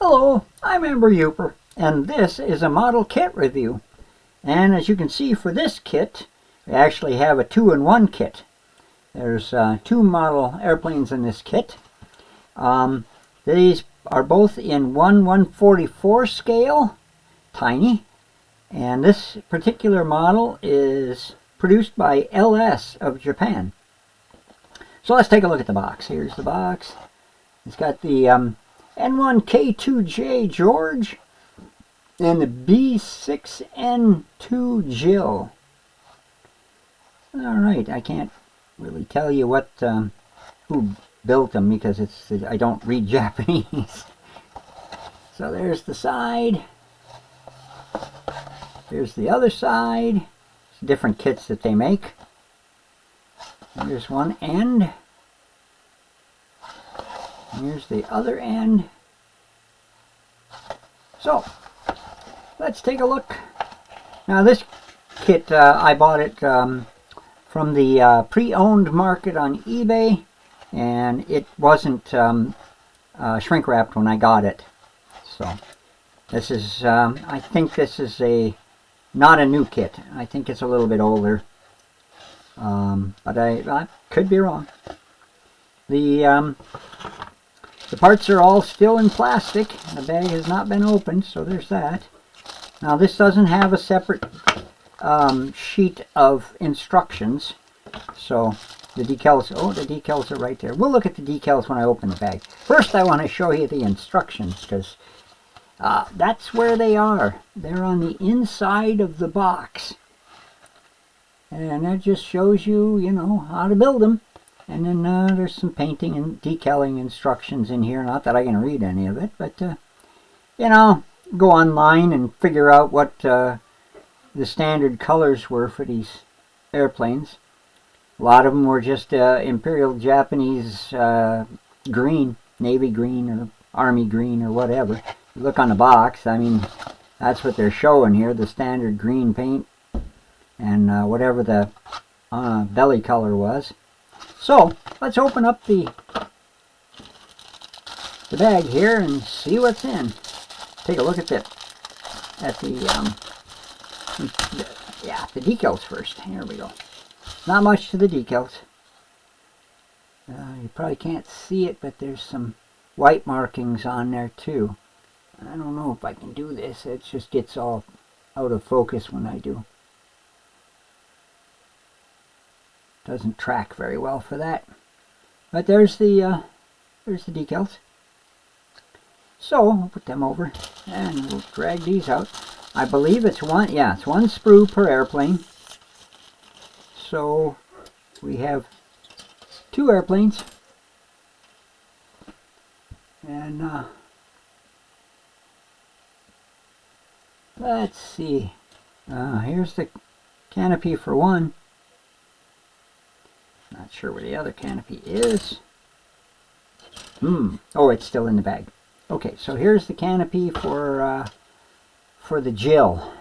Hello, I'm Amber Uper, and this is a model kit review. And as you can see, for this kit, we actually have a 2-in-1 kit. There's two model airplanes in this kit. These are both in 1/144 scale, tiny, and this particular model is produced by LS of Japan. So let's take a look at the box. Here's the box. It's got the N1K2J George and the B6N2 Jill. Alright, I can't really tell you what who built them because I don't read Japanese. So there's the side. Here's the other side. It's different kits that they make. Here's one end. Here's the other end. So, let's take a look. Now this kit, I bought it from the pre-owned market on eBay, and it wasn't shrink wrapped when I got it. So, this is, I think this is not a new kit. I think it's a little bit older. But I could be wrong. The parts are all still in plastic. The bag has not been opened, so there's that. Now this doesn't have a separate sheet of instructions. So the decals, oh, the decals are right there. We'll look at the decals when I open the bag. First I want to show you the instructions, because that's where they are. They're on the inside of the box. And that just shows you, you know, how to build them. And then there's some painting and decaling instructions in here. Not that I can read any of it, but, you know, go online and figure out what the standard colors were for these airplanes. A lot of them were just Imperial Japanese green, Navy green or Army green or whatever. You look on the box, I mean, that's what they're showing here, the standard green paint and whatever the belly color was. So, let's open up the bag here and see what's in. Take a look at the decals first. Here we go. Not much to the decals. You probably can't see it, but there's some white markings on there too. I don't know if I can do this. It just gets all out of focus when I do. Doesn't track very well for that. But there's the decals. So we'll put them over and we'll drag these out. I believe it's one sprue per airplane. So we have two airplanes. And let's see. Here's the canopy for one. Not sure where the other canopy is. Oh, it's still in the bag. Okay, so here's the canopy for the Jill,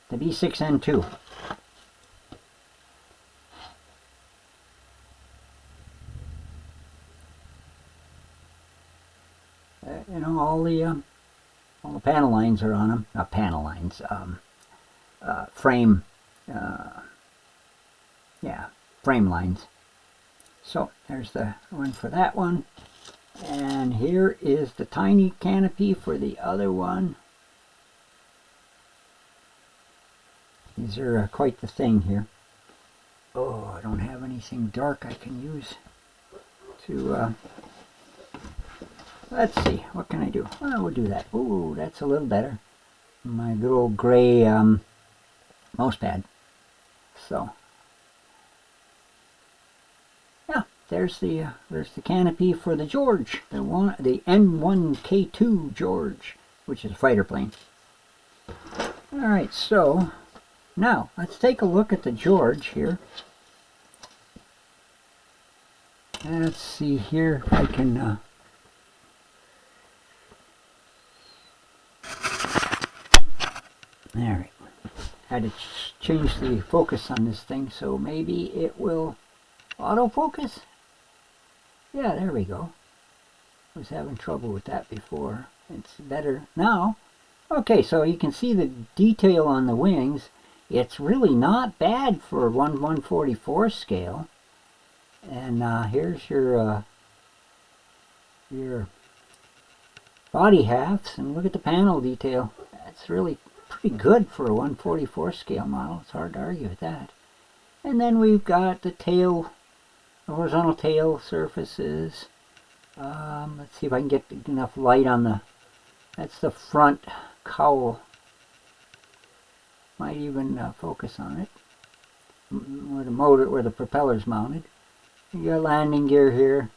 the B6N2. You know, all the panel lines are on them. Not panel lines. Frame. Yeah, frame lines. So there's the one for that one, and here is the tiny canopy for the other one. These are quite the thing here. Oh, I don't have anything dark I can use to, let's see, what can I do? Well, we'll do that. Oh, that's a little better. My little gray mouse pad. So there's the canopy for the George, the N1K2 George, which is a fighter plane. All right, so now let's take a look at the George here. Let's see here if I can. All right, had to change the focus on this thing, so maybe it will autofocus. Yeah, there we go. I was having trouble with that before. It's better now. Okay, so you can see the detail on the wings. It's really not bad for 1/144 scale. And here's your body halves, and look at the panel detail. That's really pretty good for a 1/44 scale model. It's hard to argue with that. And then we've got the tail, the horizontal tail surfaces. Let's see if I can get enough light on the, that's the front cowl. Might even focus on it, where the motor, where the propeller's mounted. You got landing gear here.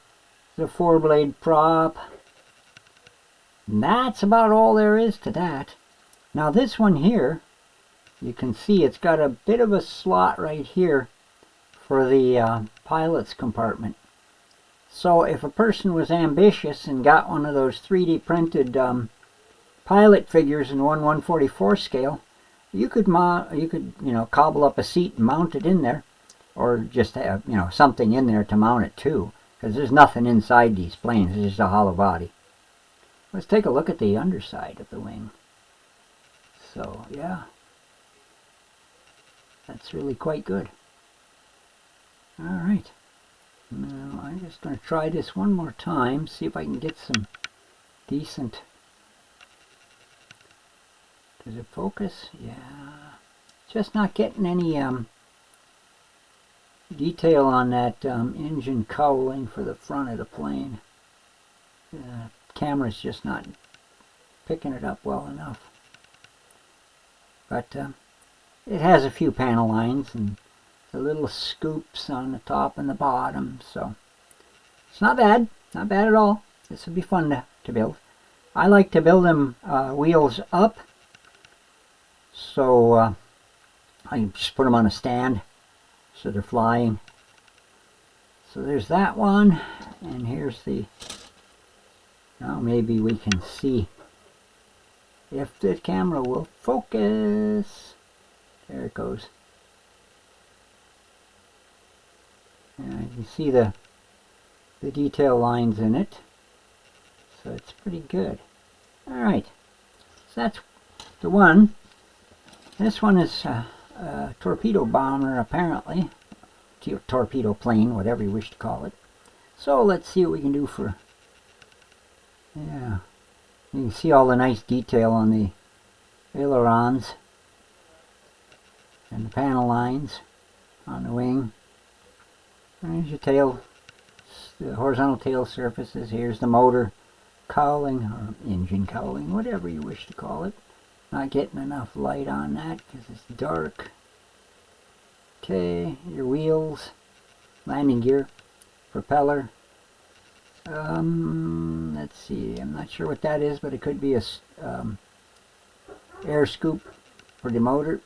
The 4-blade prop. And that's about all there is to that. Now this one here, you can see it's got a bit of a slot right here for the pilot's compartment. So if a person was ambitious and got one of those 3D printed pilot figures in 1/144 scale, you could cobble up a seat and mount it in there, or just have something in there to mount it to, because there's nothing inside these planes. It's just a hollow body. Let's take a look at the underside of the wing. So yeah, that's really quite good. All right, now I'm just going to try this one more time, see if I can get some decent. Does it focus? Yeah, just not getting any detail on that engine cowling for the front of the plane. The camera's just not picking it up well enough. But it has a few panel lines and the little scoops on the top and the bottom, so it's not bad at all. This would be fun to build. I like to build them wheels up, so I just put them on a stand so they're flying. So there's that one, and here's the, now maybe we can see if the camera will focus. There it goes. And you can see the detail lines in it, so it's pretty good. All right, so that's the one. This one is a torpedo bomber, apparently. Torpedo plane, whatever you wish to call it. So let's see what we can do for, yeah. You can see all the nice detail on the ailerons and the panel lines on the wing. There's your tail, the horizontal tail surfaces. Here's the motor cowling, or engine cowling, whatever you wish to call it. Not getting enough light on that because it's dark. Okay, your wheels, landing gear, propeller. Let's see, I'm not sure what that is, but it could be a air scoop for the motor.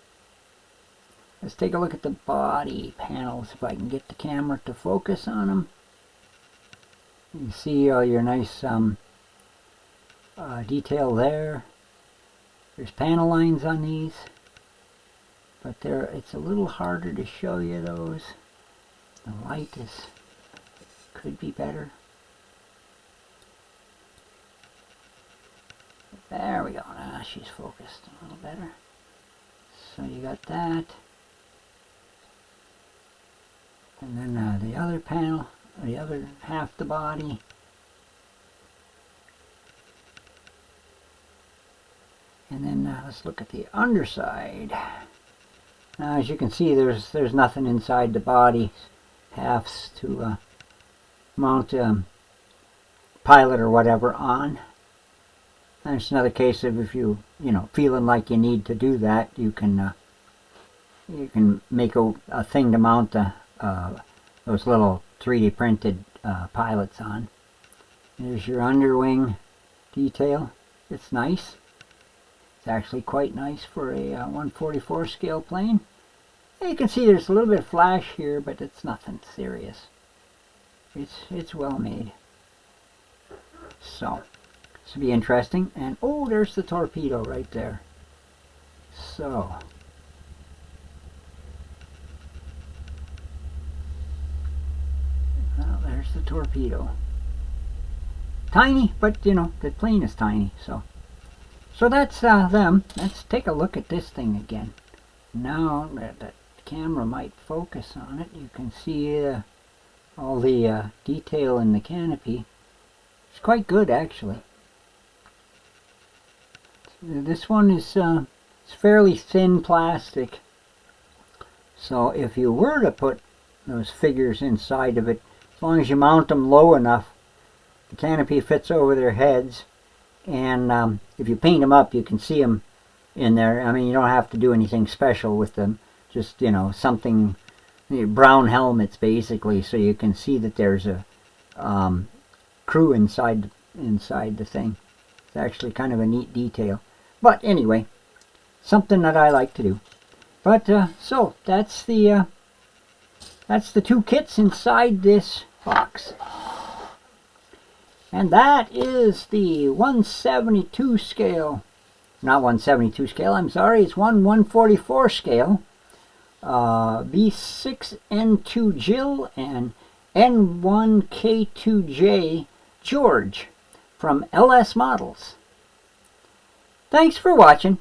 Let's take a look at the body panels, if I can get the camera to focus on them. You can see all your nice detail there. There's panel lines on these, but it's a little harder to show you those. The light could be better. There we go. Now she's focused a little better. So you got that. And then the other panel, the other half the body. And then let's look at the underside. Now, as you can see, there's nothing inside the body halves to mount pilot or whatever on. And it's another case of if you feeling like you need to do that, you can make a thing to mount the those little 3D printed pilots on. There's your underwing detail. It's nice. It's actually quite nice for a 1/44 scale plane. And you can see there's a little bit of flash here, but it's nothing serious. It's well made. So this will be interesting. And oh, there's the torpedo right there. So well, there's the torpedo. tiny, but you know, the plane is tiny. So that's them. Let's take a look at this thing again. Now that the camera might focus on it, you can see all the detail in the canopy. It's quite good, actually. This one is it's fairly thin plastic, so if you were to put those figures inside of it, as long as you mount them low enough, the canopy fits over their heads, and if you paint them up, you can see them in there. I mean, you don't have to do anything special with them, just, you know, something, brown helmets basically, so you can see that there's a crew inside the thing. It's actually kind of a neat detail. But anyway, something that I like to do. But so that's the two kits inside this box. And that is the 172 scale. Not 172 scale, I'm sorry, it's 1/144 scale. B6N2 Jill and N1K2J George from LS Models. Thanks for watching.